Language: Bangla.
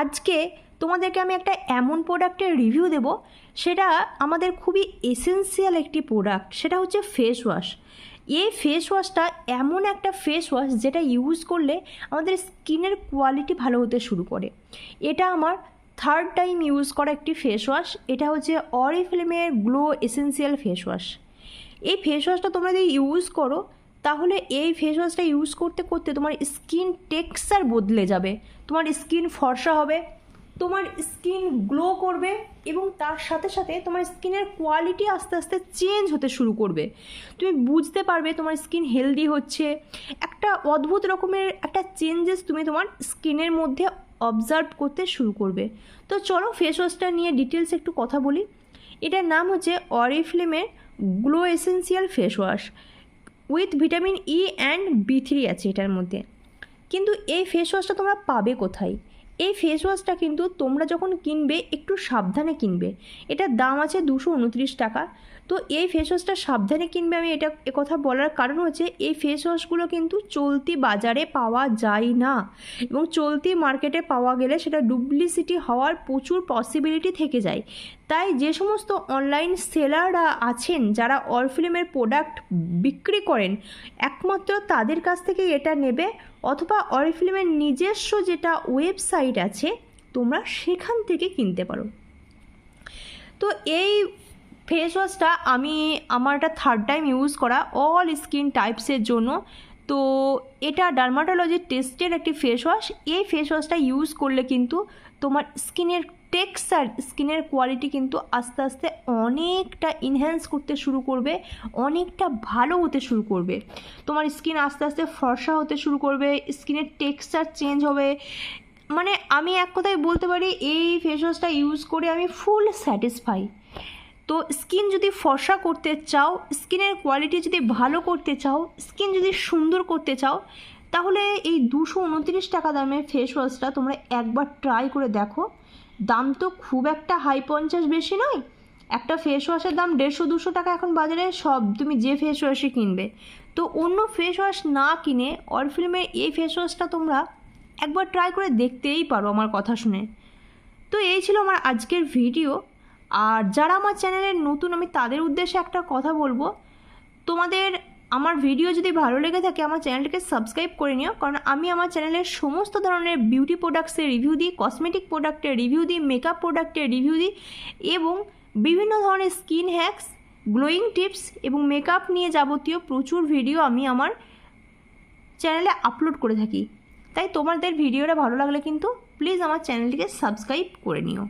আজকে তোমাদেরকে আমি একটা এমন প্রোডাক্টের রিভিউ দেব, সেটা আমাদের খুবই এসেন্সিয়াল একটি প্রোডাক্ট, সেটা হচ্ছে ফেস ওয়াশ। এই ফেস ওয়াশটা এমন একটা ফেস ওয়াশ যেটা ইউজ করলে আমাদের স্কিনের কোয়ালিটি ভালো হতে শুরু করে। এটা আমার থার্ড টাইম ইউজ করা একটি ফেস ওয়াশ। এটা হচ্ছে অরিফ্লেমের গ্লো এসেন্সিয়াল ফেস ওয়াশ। এই ফেস ওয়াশটা তোমরা যদি ইউজ করো, তাহলে এই ফেস ওয়াশটা ইউজ করতে করতে তোমার স্কিন টেক্সচার বদলে যাবে, তোমার স্কিন ফর্সা হবে, তোমার স্কিন গ্লো করবে এবং তার সাথে সাথে তোমার স্কিনের কোয়ালিটি আস্তে আস্তে চেঞ্জ হতে শুরু করবে। তুমি বুঝতে পারবে তোমার স্কিন হেলদি হচ্ছে, একটা অদ্ভুত রকমের একটা চেঞ্জেস তুমি তোমার স্কিনের মধ্যে অবজার্ভ করতে শুরু করবে। তো চলো ফেস ওয়াশটা নিয়ে ডিটেলস একটু কথা বলি। এটার নাম হচ্ছে অরিফ্লেমের glow essential face wash with vitamin E and B3 আছে এটার মধ্যে। কিন্তু এই ফেস ওয়াশটা তোমরা পাবে কোথায়? এই ফেস ওয়াশটা কিন্তু তোমরা যখন কিনবে একটু সাবধানে কিনবে। এটার দাম আছে 229 টাকা। তো এই ফেস ওয়াশটা সাবধানে কিনবে, আমি এটা কথা বলার কারণ হচ্ছে এই ফেস ওয়াশগুলো কিন্তু চলতি বাজারে পাওয়া যায় না, এবং চলতি মার্কেটে পাওয়া গেলে সেটা ডুপ্লিসিটি হওয়ার প্রচুর পসিবিলিটি থেকে যায়। তাই যে সমস্ত অনলাইন সেলাররা আছেন যারা অরিফ্লেমের প্রোডাক্ট বিক্রি করেন, একমাত্র তাদের কাছ থেকে এটা নেবে, অথবা অরিফ্লেমের নিজস্ব যেটা ওয়েবসাইট আছে তোমরা সেখান থেকে কিনতে পারো। তো এই ফেস ওয়াশটা আমার এটা থার্ড টাইম ইউজ করা অল স্কিন টাইপসের জন্য। তো এটা ডার্মাটোলজি টেস্টের একটি ফেস ওয়াশ। এই ফেস ওয়াশটা ইউজ করলে কিন্তু তোমার স্কিনের টেক্সচার, স্কিনের কোয়ালিটি কিন্তু আস্তে আস্তে অনেকটা ইনহ্যান্স করতে শুরু করবে, অনেকটা ভালো হতে শুরু করবে। তোমার স্কিন আস্তে আস্তে ফর্সা হতে শুরু করবে, স্কিনের টেক্সচার চেঞ্জ হবে। মানে আমি এক কথায় বলতে পারি এই ফেস ওয়াশটা ইউজ করে আমি ফুল স্যাটিসফাই। তো স্কিন যদি ফর্সা করতে চাও, স্কিনের কোয়ালিটি যদি ভালো করতে চাও, স্কিন যদি সুন্দর করতে চাও, তাহলে এই 229 টাকা দামের ফেস ওয়াশটা তোমরা একবার ট্রাই করে দেখো। দাম তো খুব একটা হাই 50 বেশি নয়। একটা ফেস ওয়াশের দাম 150-200 টাকা এখন বাজারে, সব তুমি যে ফেস ওয়াশই কিনবে। তো অন্য ফেস ওয়াশ না কিনে অরিফ্লেমের এই ফেস ওয়াশটা তোমরা একবার ট্রাই করে দেখতেই পারো আমার কথা শুনে। তো এই ছিল আমার আজকের ভিডিও। আর যারা আমার চ্যানেলের নতুন, আমি তাদের উদ্দেশ্যে একটা কথা বলবো, তোমাদের আমার ভিডিও যদি ভালো লেগে থাকে আমার চ্যানেলটাকে সাবস্ক্রাইব করে নিও, কারণ আমি আমার চ্যানেলের সমস্ত ধরনের বিউটি প্রোডাক্টসের রিভিউ দিই, কসমেটিক প্রোডাক্টের রিভিউ দিই, মেকআপ প্রোডাক্টের রিভিউ দিই, এবং বিভিন্ন ধরনের স্কিন হ্যাকস, গ্লোয়িং টিপস এবং মেকআপ নিয়ে যাবতীয় প্রচুর ভিডিও আমি আমার চ্যানেলে আপলোড করে থাকি। তাই তোমাদের ভিডিওটা ভালো লাগলে কিন্তু প্লিজ আমার চ্যানেলটিকে সাবস্ক্রাইব করে নিও।